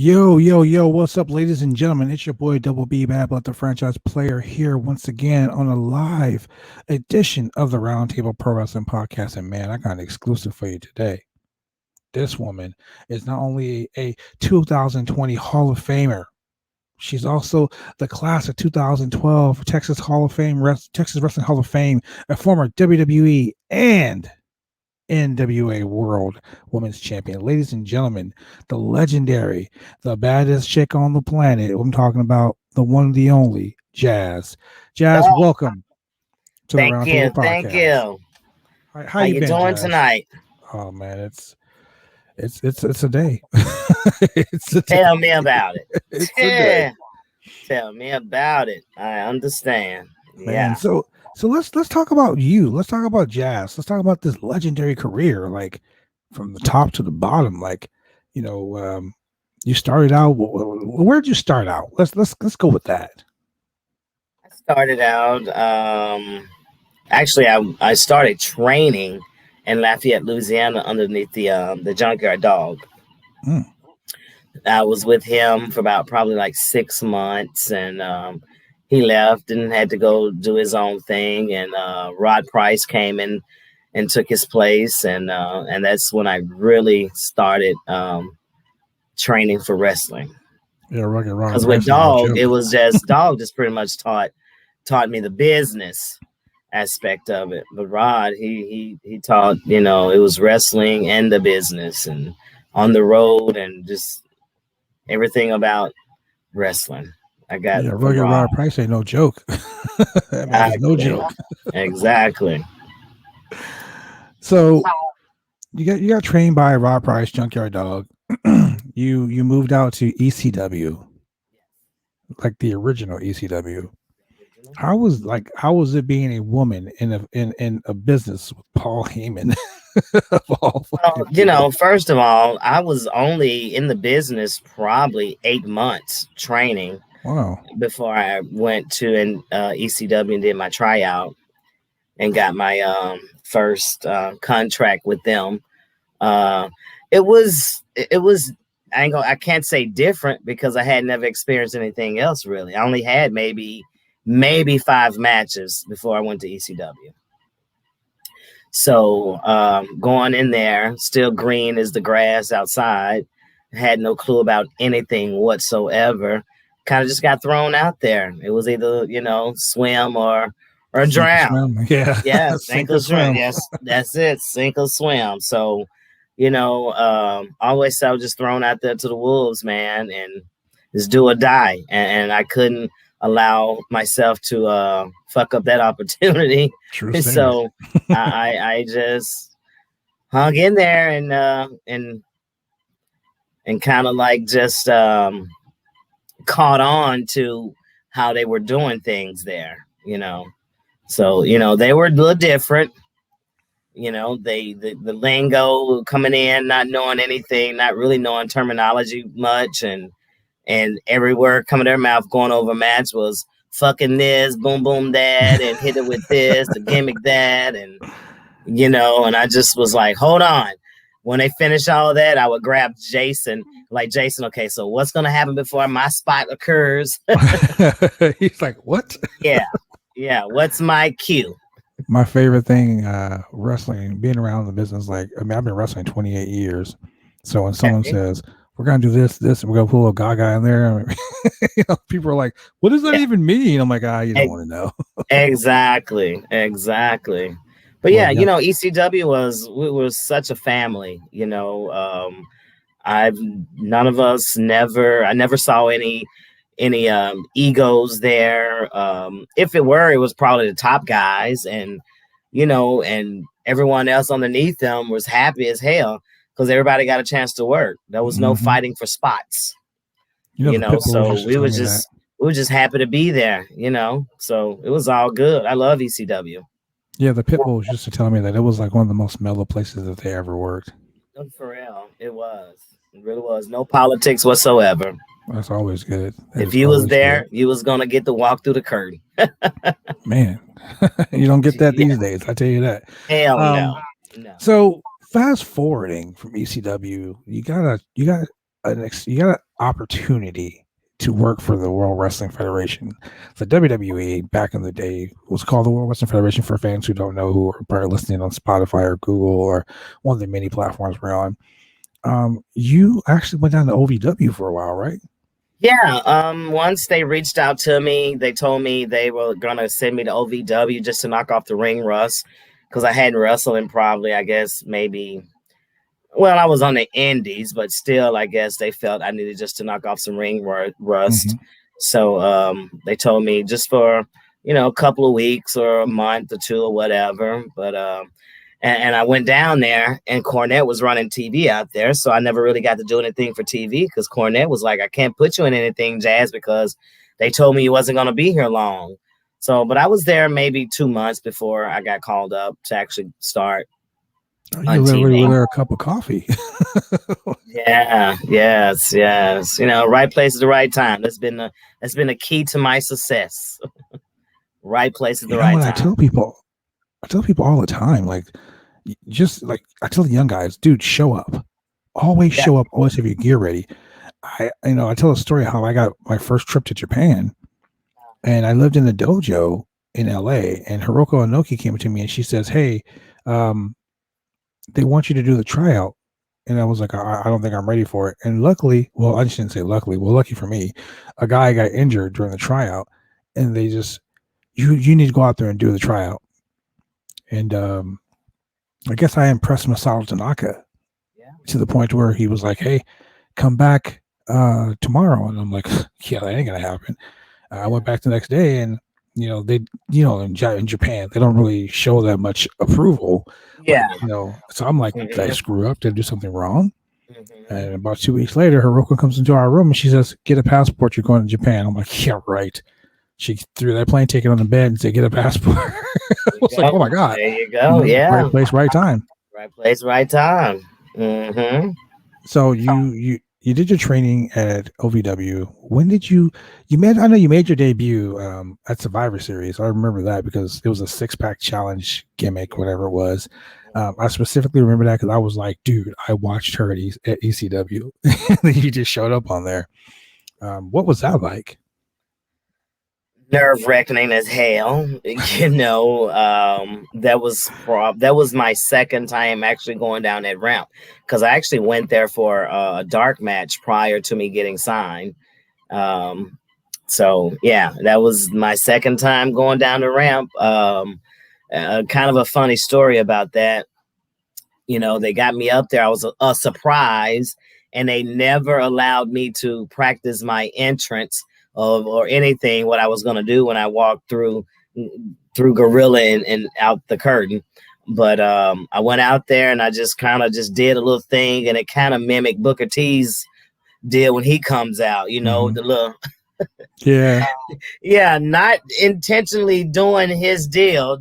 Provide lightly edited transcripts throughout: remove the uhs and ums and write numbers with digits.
Yo, what's up, ladies and gentlemen? It's your boy Double B Bad Blood, the franchise player, here once again on a live edition of the Roundtable Pro Wrestling Podcast. And man, I got an exclusive for you today. This woman is not only a 2020 Hall of Famer, she's also the class of 2012 Texas Texas Wrestling Hall of Fame, a former WWE and NWA World Women's Champion. Ladies and gentlemen, the legendary, the baddest chick on the planet. I'm talking about the one, the only, Jazz. Jazz, welcome to the Roundtable Podcast. Thank you. How you been, doing Jazz? Tonight? Oh man, it's a day. Tell me about it. It's a day. Tell me about it. I understand. Man, yeah. So let's talk about you. Let's talk about Jazz. Let's talk about this legendary career, like from the top to the bottom. Like, you started out. Where did you start out? Let's go with that. I started out. Actually, I started training in Lafayette, Louisiana, underneath the Junkyard Dog. I was with him for about probably like 6 months, and he left and had to go do his own thing. And Rod Price came in and took his place, and that's when I really started training for wrestling. Yeah, Rugged Rod. Because with Dog, it was just Dog just pretty much taught me the business aspect of it. But Rod, he taught, it was wrestling and the business and on the road and just everything about wrestling. I got Rugged Rod Price ain't no joke. No joke. Exactly. So you got trained by Rod Price, Junkyard Dog. You moved out to ECW, like the original ECW. How was it being a woman in a business with Paul Heyman? First of all, I was only in the business probably 8 months training. Wow. Before I went to ECW and did my tryout and got my first contract with them. It was I can't say different because I had never experienced anything else really. I only had maybe 5 matches before I went to ECW. So going in there, still green as the grass outside, had no clue about anything whatsoever. Kind of just got thrown out there. It was either, swim or drown. Yeah. Sink or swim. Yes, that's it. Sink or swim. So, always I was just thrown out there to the wolves, man, and just do or die. And I couldn't allow myself to fuck up that opportunity. True. So I just hung in there and kind of like just caught on to how they were doing things there, So, they were a little different. The lingo coming in, not knowing anything, not really knowing terminology much, and every word coming to their mouth going over a match was fucking this, boom, boom, that, and hit it with this, the gimmick that, and I just was like, hold on. When they finish all that, I would grab Jason, like, Jason, okay, so what's going to happen before my spot occurs? He's like, what? Yeah. What's my cue? My favorite thing, wrestling, being around the business, I've been wrestling 28 years. So when someone says, we're going to do this, and we're going to put a little gaga in there, people are like, what does that even mean? I'm like, you don't want to know. Exactly. But ECW was such a family, I never saw any egos there. If it were, it was probably the top guys, and everyone else underneath them was happy as hell because everybody got a chance to work. There was no fighting for spots, so we were just happy to be there, so it was all good. I love ECW. Yeah, the Pitbull used to tell me that it was like one of the most mellow places that they ever worked. For real, it really was. No politics whatsoever. That's always good. If you was there, you was gonna get to walk through the curtain. Man, you don't get that these days. I tell you that. Hell no. So fast forwarding from ECW, you got opportunity to work for the World Wrestling Federation. The WWE back in the day was called the World Wrestling Federation for fans who don't know, who are probably listening on Spotify or Google or one of the many platforms we're on. You actually went down to OVW for a while, right? Yeah. Once they reached out to me, they told me they were gonna send me to OVW just to knock off the ring rust because I hadn't wrestled in probably, I guess, maybe. Well, I was on the indies, but still, I guess they felt I needed just to knock off some rust. Mm-hmm. So they told me just for a couple of weeks or a month or two or whatever. But and I went down there, and Cornette was running TV out there, so I never really got to do anything for TV because Cornette was like, "I can't put you in anything, Jazz, because they told me you wasn't going to be here long." So, but I was there maybe 2 months before I got called up to actually start You on literally TV. were there a cup of coffee. Yeah, yes, yes. Right place at the right time. That's been a key to my success. Right place at the You know right what time. I tell people all the time, like, just like I tell the young guys, dude, show up. Always Yeah. show up. Always have your gear ready. I tell a story how I got my first trip to Japan, and I lived in the dojo in LA, and Hiroko Inoki came to me and she says, "Hey, um, they want you to do the tryout." And I was like, I don't think I'm ready for it. And luckily, well, I shouldn't say luckily. Well, lucky for me, a guy got injured during the tryout, and they just, you need to go out there and do the tryout. And I guess I impressed Masato Tanaka Yeah. to the point where he was like, "Hey, come back tomorrow." And I'm like, "Yeah, that ain't gonna happen." I Yeah. went back the next day, and they, in Japan, they don't really show that much approval. Like, Yeah. so I'm like, did I Mhm, screw up? Did I do something wrong? mhm. And about 2 weeks later, Hiroko comes into our room and she says, "Get a passport. You're going to Japan." I'm like, "Yeah, right." She threw that plane ticket on the bed and said, "Get a passport." I There you was like, "Oh my go. god!" There you go. Right Yeah. place, right time. Right place, right time. Hmm. So you did your training at OVW. When did you made? I know you made your debut at Survivor Series. I remember that because it was a 6-pack challenge gimmick, whatever it was. I specifically remember that because I was like, dude, I watched her at ECW. You just showed up on there. What was that like? Nerve wracking as hell. That was my second time actually going down that ramp because I actually went there for a dark match prior to me getting signed. Um, so yeah, that was my second time going down the ramp. Kind of a funny story about that. They got me up there. I was a surprise, and they never allowed me to practice my entrance of or anything what I was going to do when I walked through Gorilla and out the curtain. But I went out there and I just kind of just did a little thing, and it kind of mimicked Booker T's deal when he comes out. Mm-hmm. The little Yeah, yeah, not intentionally doing his deal,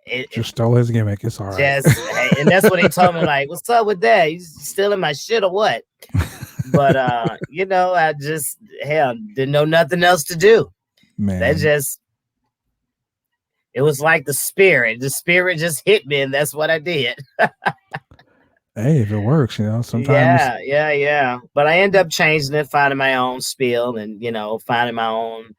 it just stole his gimmick. It's all right. just hey, and that's what he told me. Like, what's up with that? You stealing my shit or what? But I just hell didn't know nothing else to do. That Man, just it was like the spirit. The spirit just hit me, and that's what I did. hey, if it works, sometimes. Yeah, yeah, yeah. But I end up changing it, finding my own spiel, and finding my own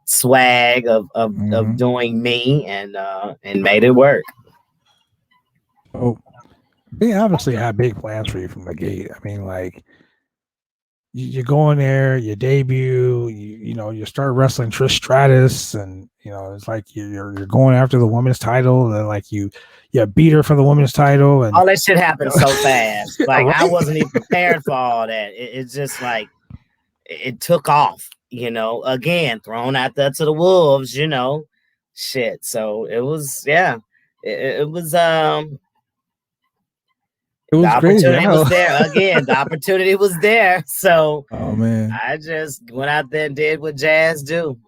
swag of Mm-hmm. doing me, and made it work. Oh, they obviously had big plans for you from the gate. I mean, like, you go in there, you debut, you start wrestling Trish Stratus, and it's like you're going after the women's title, and then like you beat her for the women's title, and All that shit happened so fast. Like I right. wasn't even prepared for all that. It's just like it took off. Again thrown out there to the wolves. Shit. So it was yeah. It was It the was crazy. I opportunity know. was there again. The opportunity was there. So Oh man, I just went out there and did what Jazz do.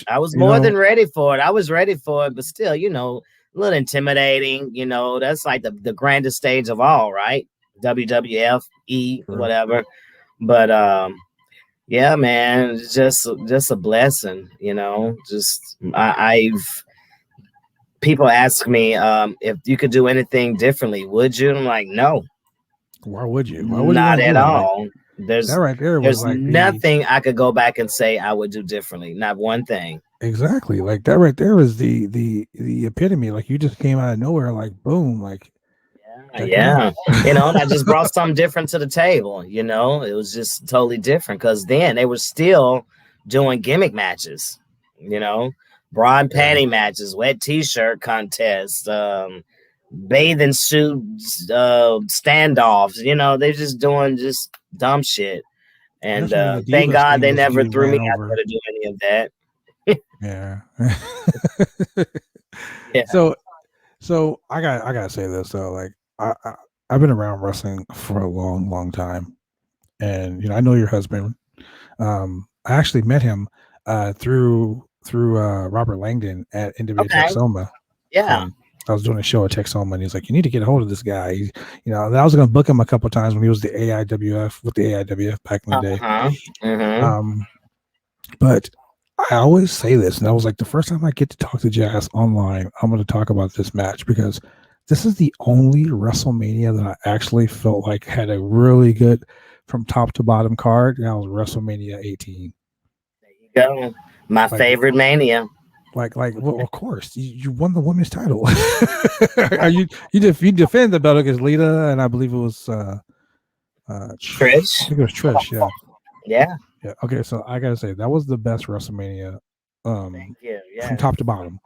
I was you more know, than ready for it. I was ready for it, but still, a little intimidating. That's like the grandest stage of all, right? WWF, true. whatever. But yeah, man, it's just a blessing. Just I've people ask me if you could do anything differently, would you? I'm like, no, Why would you? Why would you Not want to do at that? Like all. that There's right there was there's like the nothing I could go back and say I would do differently. Not one thing. exactly like that right there was the epitome. Like you just came out of nowhere, like boom, like Yeah, check it out. yeah. And I just brought something different to the table. It was just totally different because then they were still doing gimmick matches. You know, bra and Yeah, panty matches, wet t-shirt contests, bathing suit standoffs. They're just doing just dumb shit. And that's when the thank Divas God thing they was never getting threw me ran out there over. to do any of that. Yeah. Yeah. so I gotta say this though, like I've been around wrestling for a long, long time, and I know your husband. I actually met him through Robert Langdon at NWA Okay. Texoma. Yeah. I was doing a show at Texoma, and he's like, "You need to get a hold of this guy." And I was going to book him a couple of times when he was the AIWF with the AIWF back in the Uh day. huh. Mm-hmm. Um, but I always say this, and I was like, the first time I get to talk to Jazz online, I'm going to talk about this match because this is the only WrestleMania that I actually felt like had a really good from top to bottom card. And that was WrestleMania 18. There you go. My Like, favorite mania. well, of course, you won the women's title. Are you defend the belt against Lita, and I believe it was I Trish. think it was Trish. Yeah, Yeah. yeah. Okay, so I gotta say that was the best WrestleMania, Thank you. from Yes. top to bottom.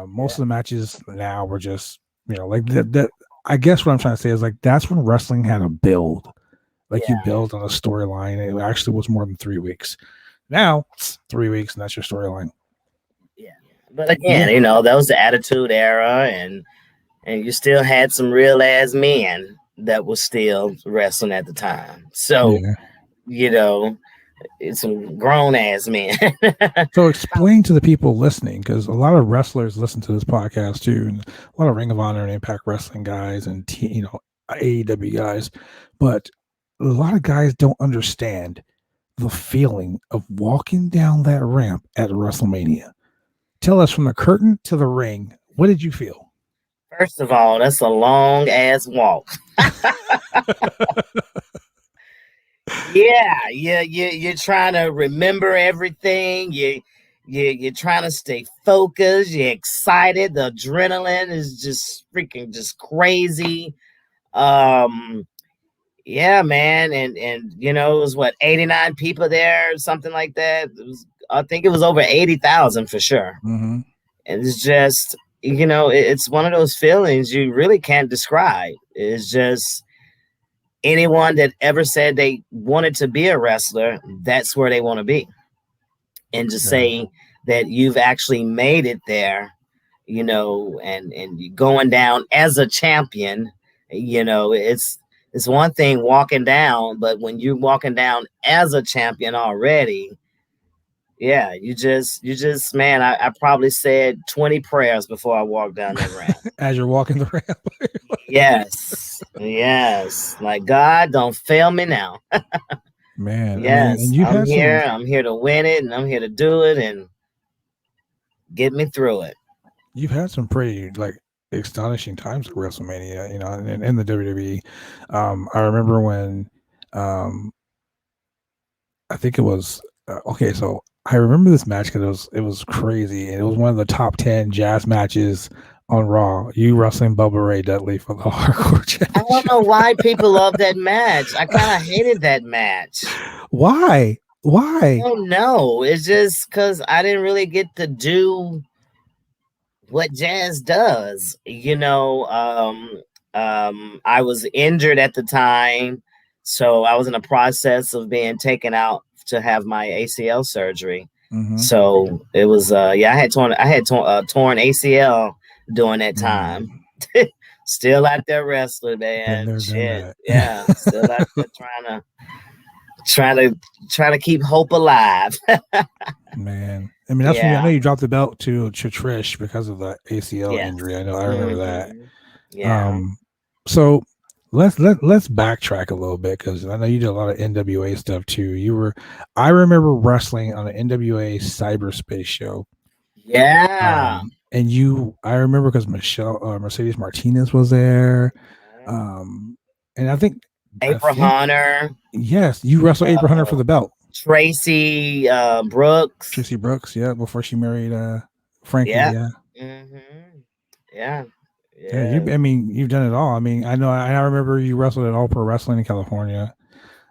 Most Yeah. of the matches now were just like that. I guess what I'm trying to say is like that's when wrestling had a build. Like you Yeah. build on a storyline. It actually was more than 3 weeks. Now 3 weeks, and that's your storyline. Yeah. But again, Yeah, that was the Attitude Era, and you still had some real ass men that was still wrestling at the time. So yeah. you know, it's some grown ass men. So explain to the people listening, because a lot of wrestlers listen to this podcast too, and a lot of Ring of Honor and Impact Wrestling guys and AEW guys, but a lot of guys don't understand the feeling of walking down that ramp at WrestleMania. Tell us from the curtain to the ring, what did you feel? First of all, that's a long ass walk. Yeah, you're trying to remember everything. You're trying to stay focused. You're excited. The adrenaline is just freaking just crazy. Um, yeah, man, and it was what 89 people there, or something like that. I think it was over 80,000 for sure. Mm-hmm. And it's just it's one of those feelings you really can't describe. It's just anyone that ever said they wanted to be a wrestler, that's where they want to be. And to Yeah. say that you've actually made it there, and you going down as a champion, it's one thing walking down, but when you're walking down as a champion already, yeah, you just man, I probably said 20 prayers before I walked down that ramp. As you're walking the ramp. Yes. Yes. Like, God, don't fail me now. Man, I mean, Yes, and you've I'm had here. some I'm here to win it, and I'm here to do it and get me through it. pretty like astonishing times at WrestleMania, in the WWE. I remember when um I think it was okay. So I remember this match because it was crazy, and it was one of the top 10 jazz matches on Raw. You wrestling Bubba Ray Dudley for the Hardcore I don't Championship. know why people love that match. I kind of hated that match. Why? Why? I don't know. It's just because I didn't really get to do what jazz does. I was injured at the time, so I was in the process of being taken out to have my ACL surgery. Mm-hmm. So it was I had torn ACL during that time. Still out there wrestling, Been man. there, done Shit, that. yeah. Still out there trying to keep hope alive. Man, I mean, I know Yeah, you dropped the belt to Trish because of the ACL yes. injury. I remember that. Hmm. Yeah. Um, so let's backtrack a little bit because I know you did a lot of NWA stuff too. I remember wrestling on an NWA cyberspace show. Yeah. And I remember because Mercedes Martinez was there. And I think April Hunter. Yes, you wrestled April Hunter for the belt. Tracy Brooks. Tracy Brooks, yeah, before she married Frankie, yeah. Mm-hmm. Yeah. Yeah, you've done it all. I mean, I remember you wrestled at All Pro Wrestling in California.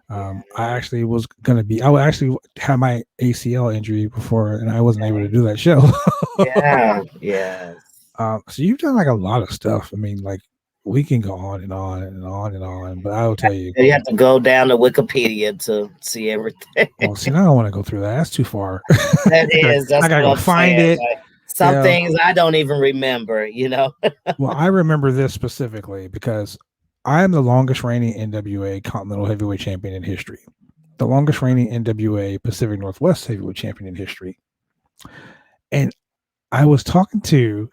I actually was gonna be. I would actually have my ACL injury before, and I wasn't able to do that show. Yes. So you've done like a lot of stuff. I mean, like we can go on and on and on and on, but I will tell you, you have to go down to Wikipedia to see everything. Well, see, I don't want to go through that. That's too far. That is. That's I gotta what go I'm find saying. it. Like, some things I don't even remember. Well, I remember this specifically because I am the longest reigning NWA Continental Heavyweight Champion in history, the longest reigning NWA Pacific Northwest Heavyweight Champion in history. And I was talking to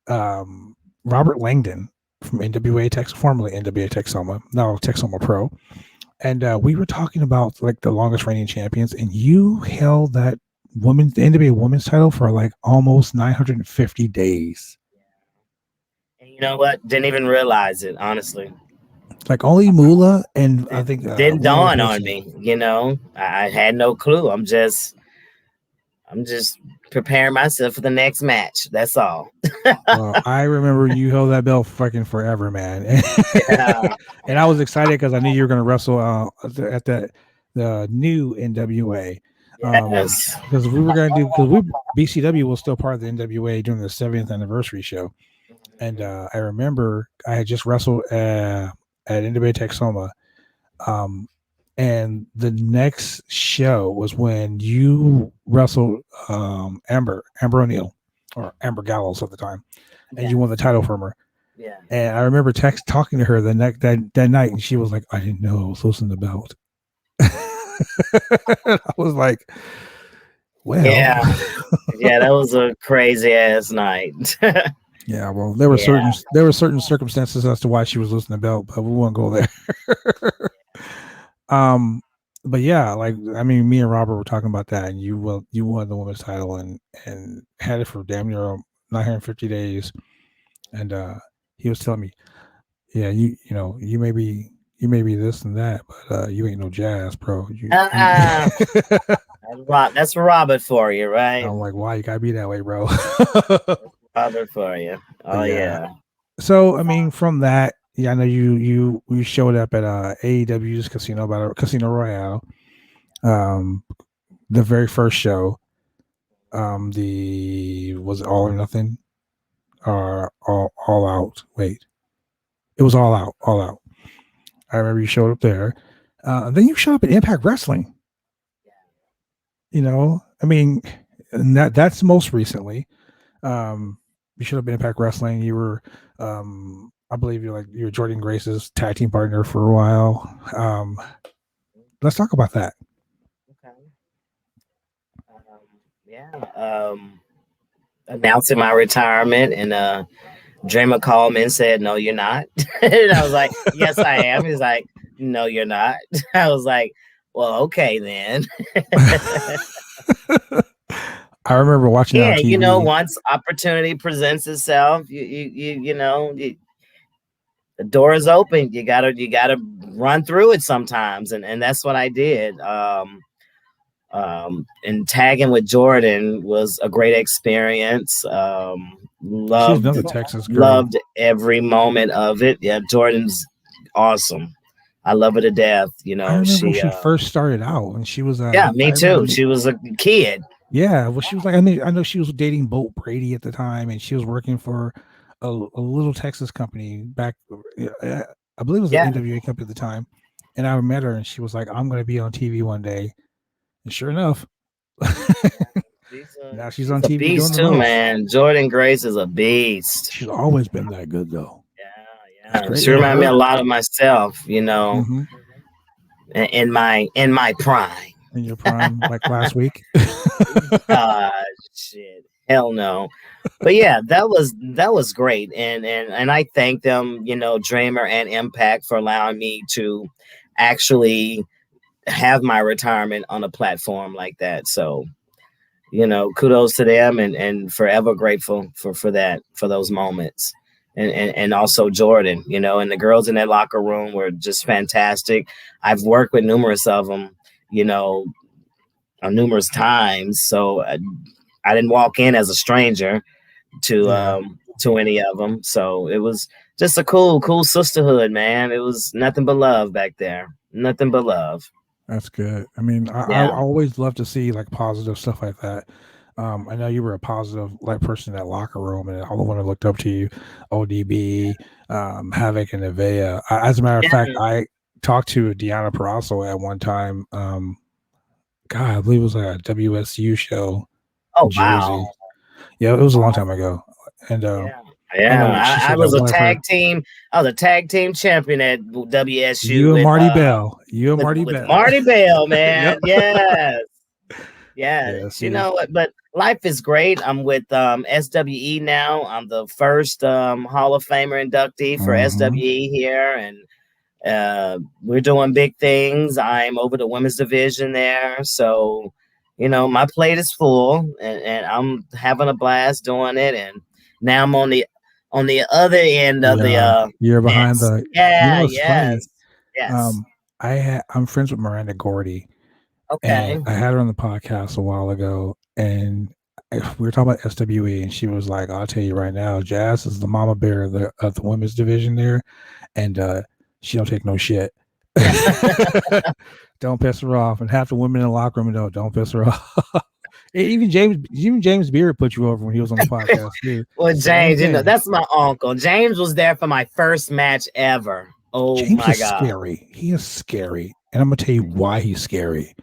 Robert Langdon from NWA Texas, formerly NWA Texoma, now Texoma Pro. And we were talking about like the longest reigning champions, and you held that the NWA women's title for like almost 950 days. And you know what? Didn't even realize it, honestly. Like only Moolah and I think didn't dawn on me. I had no clue. I'm just preparing myself for the next match. That's all. Well, I remember you held that belt fucking forever, man. And I was excited because I knew you were going to wrestle at the new NWA. Yes. Because we were going to because BCW was still part of the NWA during the 70th anniversary show. And I remember I had just wrestled at NWA Texoma. And the next show was when you wrestled Amber O'Neil or Amber Gallows at the time, and you won the title from her. Yeah. And I remember talking to her that night, and she was like, "I didn't know I was losing the belt." I was like, "Well, yeah, that was a crazy ass night." Yeah, well, there were certain circumstances as to why she was losing the belt, but we won't go there. But yeah, like I mean, me and Robert were talking about that, and you won the women's title and had it for damn near 950 days, and he was telling me, yeah, you may be this and that, but you ain't no jazz, bro. That's Robert for you, right? I'm like, why you gotta be that way, bro? Robert for you. Oh yeah. So I mean, from that. Yeah, I know you showed up at AEW's Casino Royale, the very first show. Was it All or Nothing, or all Out? Wait, it was All Out. I remember you showed up there. Then you showed up at Impact Wrestling. I mean, and that's most recently. You showed up at Impact Wrestling. You were I believe you were Jordan Grace's tag team partner for a while. Let's talk about that. Okay. Announcing my retirement, and Dreamer called me and said, "No, you're not." And I was like, "Yes, I am." He's like, "No, you're not." I was like, "Well, okay then." I remember watching it on TV. Once opportunity presents itself, the door is open. You gotta run through it sometimes, and that's what I did. And tagging with Jordan was a great experience. Loved Texas girl. Loved every moment of it. Yeah, Jordan's awesome. I love her to death. I remember she first started out, and she was me too. She was a kid. Yeah, well, she was like, I know she was dating Bolt Brady at the time, and she was working for a little Texas company back. I believe it was an NWA company at the time, and I met her, and she was like, "I'm going to be on TV one day," and sure enough, now she's on TV. Beast too, man. Jordan Grace is a beast. She's always been that good, though. Yeah. She reminds me a lot of myself, mm-hmm. in my prime. In your prime, like last week. Shit, hell no. But yeah, that was great, and I thank them, Dreamer and Impact, for allowing me to actually have my retirement on a platform like that. So, kudos to them, and forever grateful for that, for those moments. and also Jordan, and the girls in that locker room were just fantastic. I've worked with numerous of them, you know, numerous times. So I didn't walk in as a stranger to any of them. So it was just a cool sisterhood, man. It was nothing but love back there. Nothing but love. That's good. I mean, I Yeah. always love to see like positive stuff like that. I know you were a positive like person in that locker room, and all the women looked up to you. ODB, Havoc, and Nevaeh. As a matter of fact, Yeah. I talked to Deanna Parasso at one time. God, I believe it was like a WSU show in Oh wow. Jersey. Yeah, it was a long time ago, and Yeah. I know Yeah. she I said that was a one of her. tag team. I was a tag team champion at WSU You and Marty Bell. You and Marty with Bell. Marty Bell, Yep. man. Yes. Yeah. Yes. See. But life is great. I'm with SWE now. I'm the first Hall of Famer inductee for Mhm. SWE here, and we're doing big things. I'm over the women's division there. So, my plate is full, and I'm having a blast doing it. And now I'm on the other end of the Yeah, you're behind fence. the. You know Yeah, what's funny? yes. Yes. Um, I'm friends with Miranda Gordy, and Okay. I had her on the podcast a while ago, and we were talking about SWE, and she was like, "I'll tell you right now, Jazz is the mama bear of the women's division there, and she don't take no shit. Don't piss her off, and half the women in the locker room don't piss her off." Even James Beard put you over when he was on the podcast too. Well, Same James, thing. that's my uncle. James was there for my first match ever. Oh James my is God. scary. He is scary. And I'm going to tell you why he's scary.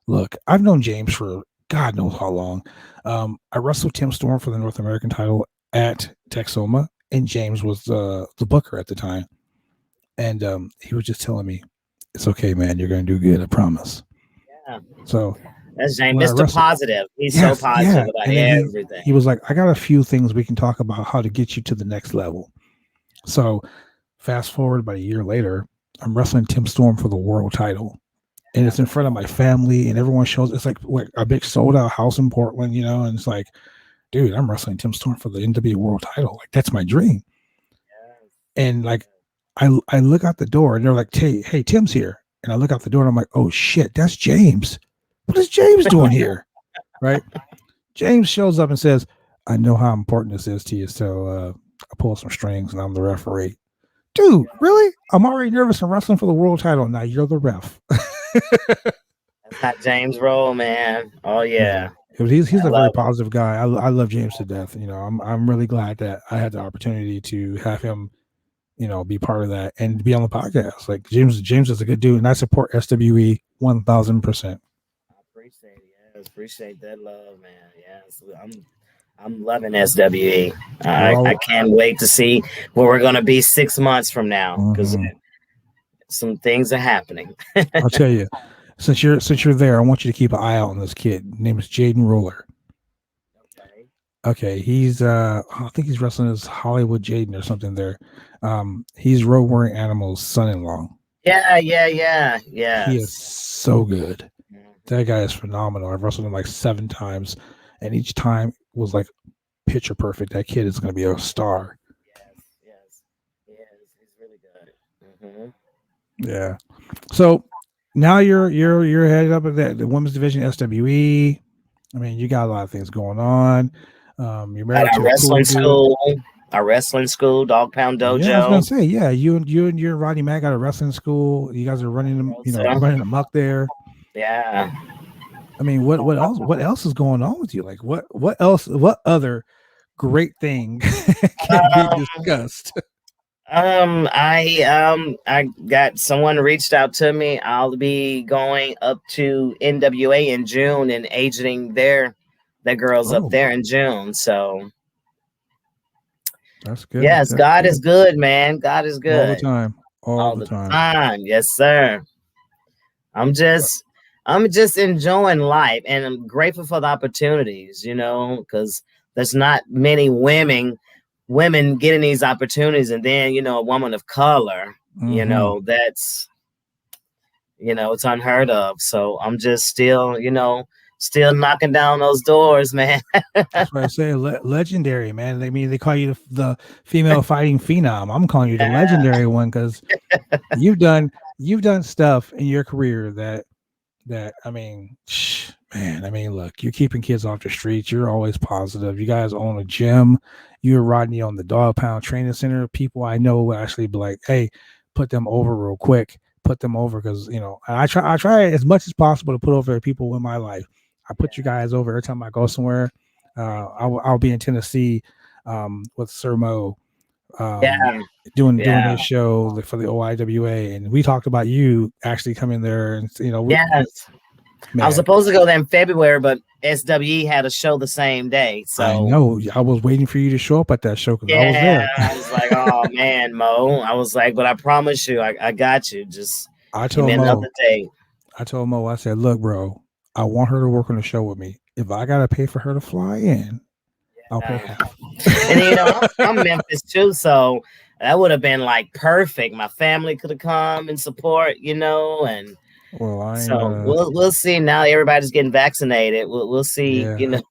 Look, I've known James for God knows how long. I wrestled Tim Storm for the North American title at Texoma, and James was the booker at the time. And he was just telling me, it's okay, man. You're going to do good. I promise. Yeah. So That's James, when I Mr. wrestled, Positive. He's so yes, positive yeah. about And then everything. he was like, I got a few things we can talk about how to get you to the next level. So fast forward about a year later, I'm wrestling Tim Storm for the world title. And it's in front of my family, and everyone shows. It's like a big sold out house in Portland, and it's like, dude, I'm wrestling Tim Storm for the NWA World Title. Like that's my dream. And like, I look out the door, and they're like, hey, Tim's here. And I look out the door, and I'm like, oh shit, that's James. What is James doing here? Right? James shows up and says, I know how important this is to you, so I pull some strings, and I'm the referee. Dude, really? I'm already nervous and wrestling for the world title. Now you're the ref. That's how James roll, man. Oh Yeah, yeah. he's I a very love it. positive guy. I love James to death. I'm really glad that I had the opportunity to have him, be part of that and be on the podcast. Like James is a good dude, and I support SWE 1,000%. I appreciate it. Yes, appreciate that love, man. Yes. I'm loving SWE. I Well, can't wait to see where we're gonna be 6 months from now, because mhm. some things are happening. I'll tell you, since you're there, I want you to keep an eye out on this kid. His name is Jaden Roller. Okay. Okay, he's I think he's wrestling as Hollywood Jaden or something there. He's Road Wearing Animal's son-in-law. Yeah. He is Yes. so good. Mhm. That guy is phenomenal. I've wrestled him like 7 times, and each time was like picture perfect. That kid is going to be a star. Yes. He's really good. Hmm. Yeah. So now you're headed up at the women's division SWE. I mean, you got a lot of things going on. You're Got married to a cool dude. our wrestling school, Dog Pound Yeah, I was gonna Dojo. say, yeah, you and your Roddy Mac got a wrestling school. You guys are running them, So, running amok there. yeah. I mean, what else is going on with you? Like what other great thing can be Um, discussed? I got someone reached out to me. I'll be going up to NWA in June and agenting their girls up Oh, there in June. So that's good. yes, That's God is good. good, man. God is All the good time. All all the the time. time. Yes, sir. I'm just I'm just enjoying life, and I'm grateful for the opportunities, because there's not many women getting these opportunities, and then a woman of color, Mm-hmm. that's it's unheard of. So I'm just still, still knocking down those doors, man. That's what I say. Legendary, man. I mean, they call you the female fighting phenom. I'm calling you the Yeah, legendary one because you've done stuff in your career that I mean, man. I mean, look, you're keeping kids off the streets. You're always positive. You guys own a gym. You're Rodney on the Dog Pound Training Center. People I know will actually be like, hey, put them over real quick. Put them over because I try as much as possible to put over people in my life. I put you guys over every time I go somewhere. I'll be in Tennessee with Sir Mo um, yeah, doing yeah. his show for the OIWA, and we talked about you actually coming there, and Yes. I was man, supposed to go there in February, but SWE had a show the same day. I So know I was waiting for you to show up at that show because I was yeah, there. I was like, oh man, Mo. I was like, but I promise you, I got you. Just I give told me Mo, another day. I said, look, bro, I want her to work on the show with me. If I gotta pay for her to fly in, I'll pay Yeah. half. And I'm Memphis too, so that would have been like perfect. My family could have come and support, and Well, I ain't. so we'll see. Now everybody's getting vaccinated. We'll see. Yeah, and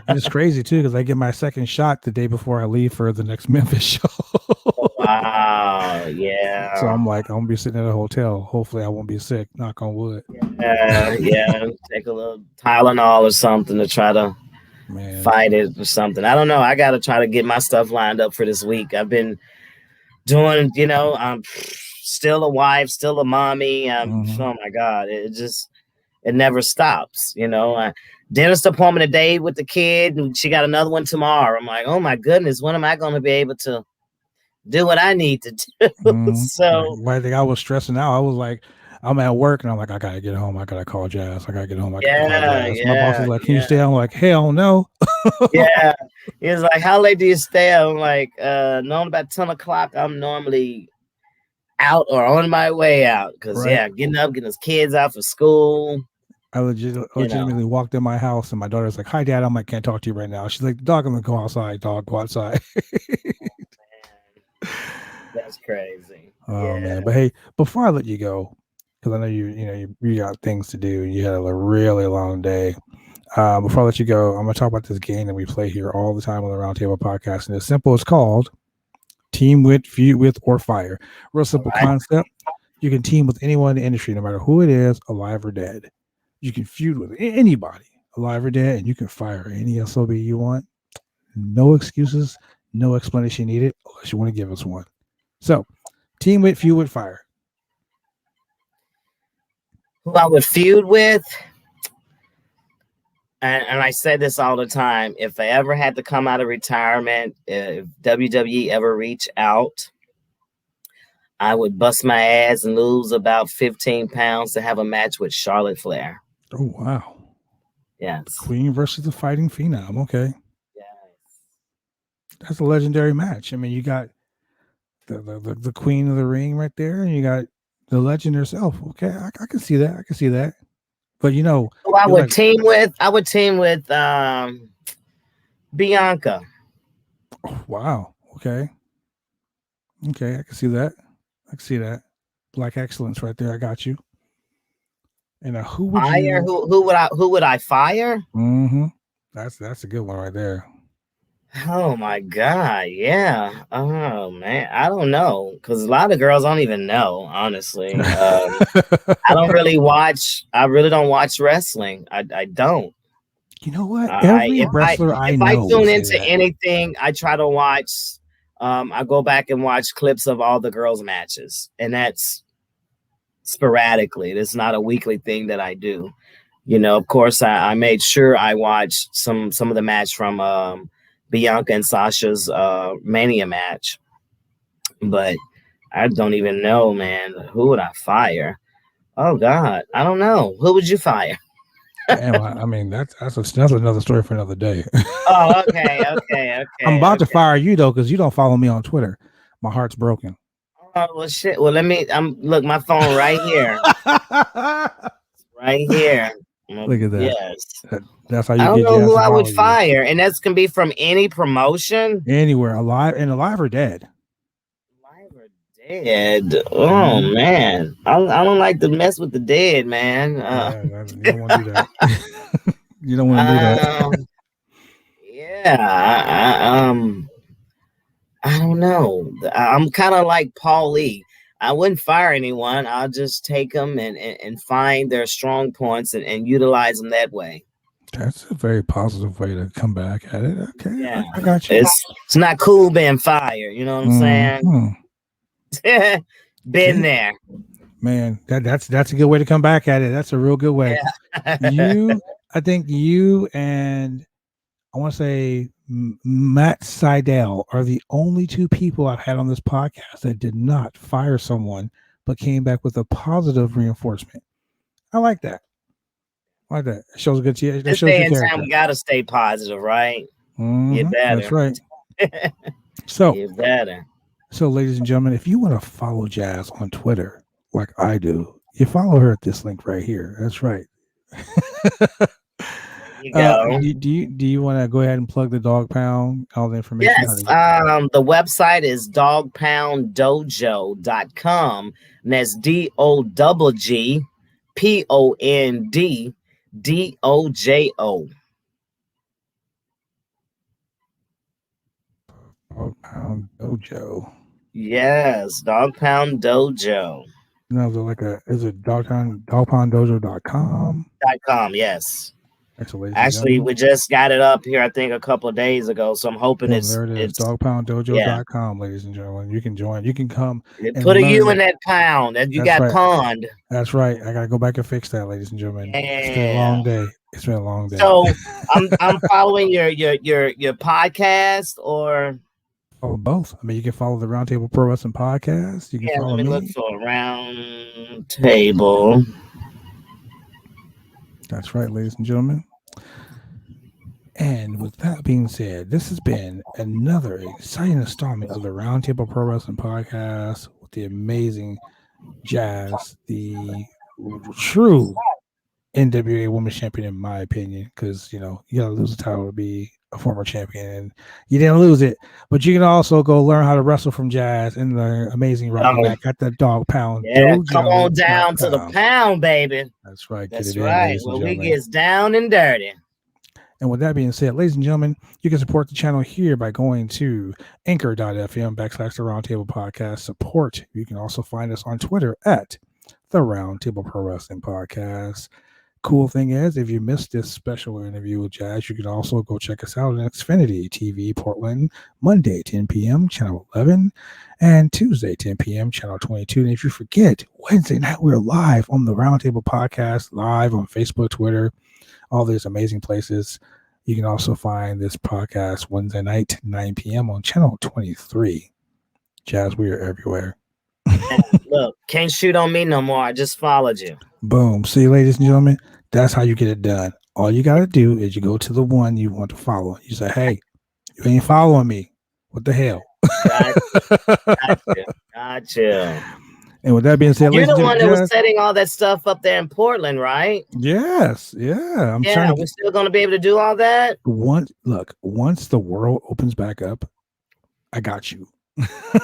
it's crazy too because I get my second shot the day before I leave for the next Memphis show. Wow. So Yeah. I'm like, I'm gonna be sitting at a hotel. Hopefully, I won't be sick. Knock on wood. Yeah. Take a little Tylenol or something to try to Man. fight it or something. I don't know. I got to try to get my stuff lined up for this week. I've been doing, I'm still a wife, still a mommy. Mm-hmm. Oh my God. It never stops. Dentist appointment today with the kid, and she got another one tomorrow. I'm like, oh my goodness, when am I going to be able to do what I need to do? Like, So, why think I was stressing out? I was like, I'm at work and I'm like, I gotta get home. I gotta call Jazz. I gotta get home. I gotta call yeah, Jazz. My boss yeah, is like, can you yeah. stay? I'm like, hell no. Yeah. He was like, how late do you stay? I'm like, normally about 10 o'clock, I'm normally out or on my way out. Cause Right. yeah, getting up, getting his kids out for school. I You know. legitimately walked in my house and my daughter's like, hi, Dad. I'm like, can't talk to you right now. She's like, dog, I'm gonna go outside. Dog, go outside. That's crazy. Oh Yeah. man. But hey, before I let you go, because I know you got things to do. You had a really long day. Before I let you go, I'm gonna talk about this game that we play here all the time on the Roundtable podcast, and it's simple. It's called Team with, Feud with, or Fire. Real simple All right. concept. You can team with anyone in the industry, no matter who it is, alive or dead. You can feud with anybody, alive or dead, and you can fire any SOB you want. No excuses, no explanation needed, unless you want to give us one. So, team with, feud with, fire. Who I would feud with, and I say this all the time, if I ever had to come out of retirement, if WWE ever reach out, I would bust my ass and lose about 15 pounds to have a match with Charlotte Flair. Oh wow. Yes. Queen versus the Fighting Phenom. Okay. Yes. That's a legendary match. I mean, you got the queen of the ring right there, and you got the legend herself. Okay, I can see that. I can see that. But Who I you're would like, team with? I would team with Bianca. oh, wow. Okay, okay, I can see that. I can see that. Black excellence right there. I got you. And who would Fire? you? Who would I fire? Mm-hmm. That's a good one right there. Oh my god, yeah. Oh man, I don't know because a lot of girls don't even know. Honestly, I don't really watch. I really don't watch wrestling. I don't. You know what? I Every if I wrestler I if I know would tune say into that. anything, I try to watch. I go back and watch clips of all the girls' matches, and that's sporadically. It's not a weekly thing that I do. Of course, I made sure I watched some of the match from Bianca and Sasha's Mania match, but I don't even know, man. Who would I fire? Oh God, I don't know. Who would you fire? Damn, I mean that's another story for another day. Oh, okay, okay, I'm okay, about to okay. fire you though because you don't follow me on Twitter. My heart's broken. Oh well, shit. Well, let me. Look, my phone right here, right here. Look at that. Yes. That's how I you don't get know Jazz who to I would follow you. fire, and that's can be from any promotion. Anywhere, alive or dead. Alive or dead? Oh Mm-hmm. man, I don't like to mess with the dead, man. Yeah, you don't want to do that. You don't want to do that. Um, yeah, I don't know. I'm kind of like Paul Lee. I wouldn't fire anyone. I'll just take them and find their strong points and utilize them that way. That's a very positive way to come back at it. Okay, Yeah, I got you. it's not cool being fired. You know what I'm saying? Hmm. Been Okay, there. man, that's a good way to come back at it. That's a real good way. Yeah. You, I think you and I want to say Matt Seidel are the only two people I've had on this podcast that did not fire someone but came back with a positive reinforcement. I like that. I like that. It shows good. That This shows day your and time, character. we gotta stay positive, right? You That's better. right. So, You better. ladies and gentlemen, if you want to follow Jazz on Twitter like I do, you follow her at this link right here. That's right. There you go. Do you want to go ahead and plug the dog pound, all the information? Yes, the website is dogpounddojo.com, and that's DOGPONDDOJO. Dog Pound Dojo. Yes, Dog Pound Dojo. No, is it dogpounddojo.com? .com, yes. Excellent, ladies and Actually, gentlemen. we just got it up here, I think, a couple of days ago. So I'm hoping Boom, there it is. it's yeah. Dogpounddojo.com, ladies and gentlemen. You can join. You can come and Put a U in learn. that pound, and you That's got right. pond. That's right. I gotta go back and fix that, ladies and gentlemen. It's been a Yeah. long day. It's been a long day. So I'm following your podcast, or Follow both. I mean, you can follow the Roundtable Pro Wrestling Podcast. You can yeah. follow Let me look me. for a round table. That's right, ladies and gentlemen. And with that being said, this has been another exciting installment of the Roundtable Pro Wrestling Podcast with the amazing Jazz, the true NWA Women's Champion, in my opinion, because you gotta lose the title to be a former champion, and you didn't lose it. But you can also go learn how to wrestle from Jazz and the amazing Rocky Mac at the Dog Pound Yeah, come on down to the Dojo.com. pound, baby. That's right. Get That's it in, right. ladies and Well, we gentlemen. gets down and dirty. And with that being said, ladies and gentlemen, you can support the channel here by going to anchor.fm / the Roundtable Podcast support. You can also find us on Twitter at the Roundtable Pro Wrestling Podcast. Cool thing is, if you missed this special interview with Jazz, you can also go check us out on Xfinity TV Portland, Monday, 10 p.m., channel 11, and Tuesday, 10 p.m., channel 22. And if you forget, Wednesday night, we're live on the Roundtable Podcast, live on Facebook, Twitter, all these amazing places. You can also find this podcast Wednesday night, 9 p.m. on channel 23. Jazz, we are everywhere. Look, can't shoot on me no more. I just followed you. Boom. See, ladies and gentlemen, that's how you get it done. All you got to do is you go to the one you want to follow. You say, hey, you ain't following me. What the hell? Gotcha. And with that being said, you're ladies the and one gentlemen, that was setting all that stuff up there in Portland, right? yes, yeah. I'm Yeah, trying to we're still going to be able to do all that. once the world opens back up, I got you.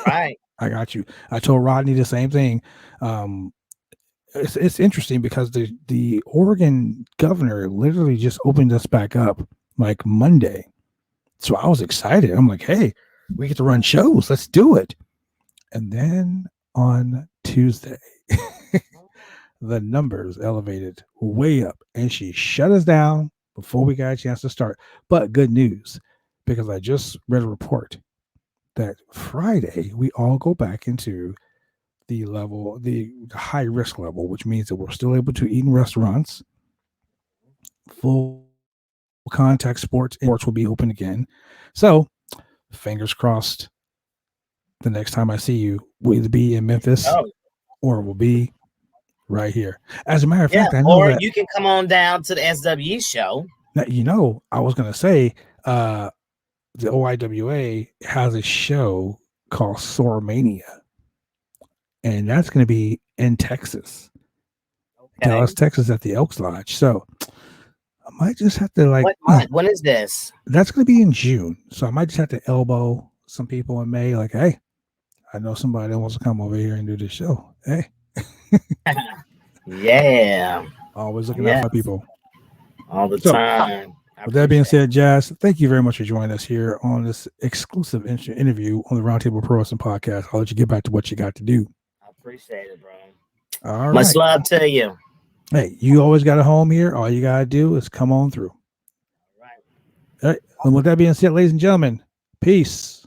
Right. I got you. I told Rodney the same thing. It's interesting because the Oregon governor literally just opened us back up like Monday. So I was excited. I'm like, hey, we get to run shows. Let's do it. And then on Tuesday, the numbers elevated way up and she shut us down before we got a chance to start. But good news, because I just read a report that Friday we all go back into the high risk level, which means that we're still able to eat in restaurants. Full contact sports and sports will be open again. So, fingers crossed, the next time I see you will either be in Memphis or it will be right here. As a matter of fact, I know or that you can come on down to the SWE show. now, I was going to say the OIWA has a show called Soromania, and that's going to be in Texas. Okay. Dallas, Texas at the Elks Lodge. So I might just have to what month? When is this? That's going to be in June. So I might just have to elbow some people in May. Like, hey, I know somebody that wants to come over here and do this show. Hey. Yeah. Always looking out for people. all the So, time. with that being said, Jazz, thank you very much for joining us here on this exclusive interview on the Roundtable Pro Wrestling Podcast. I'll let you get back to what you got to do. I appreciate it, bro. All Much right. love to you. Hey, you always got a home here. All you got to do is come on through. All right. All right. And with that being said, ladies and gentlemen, peace.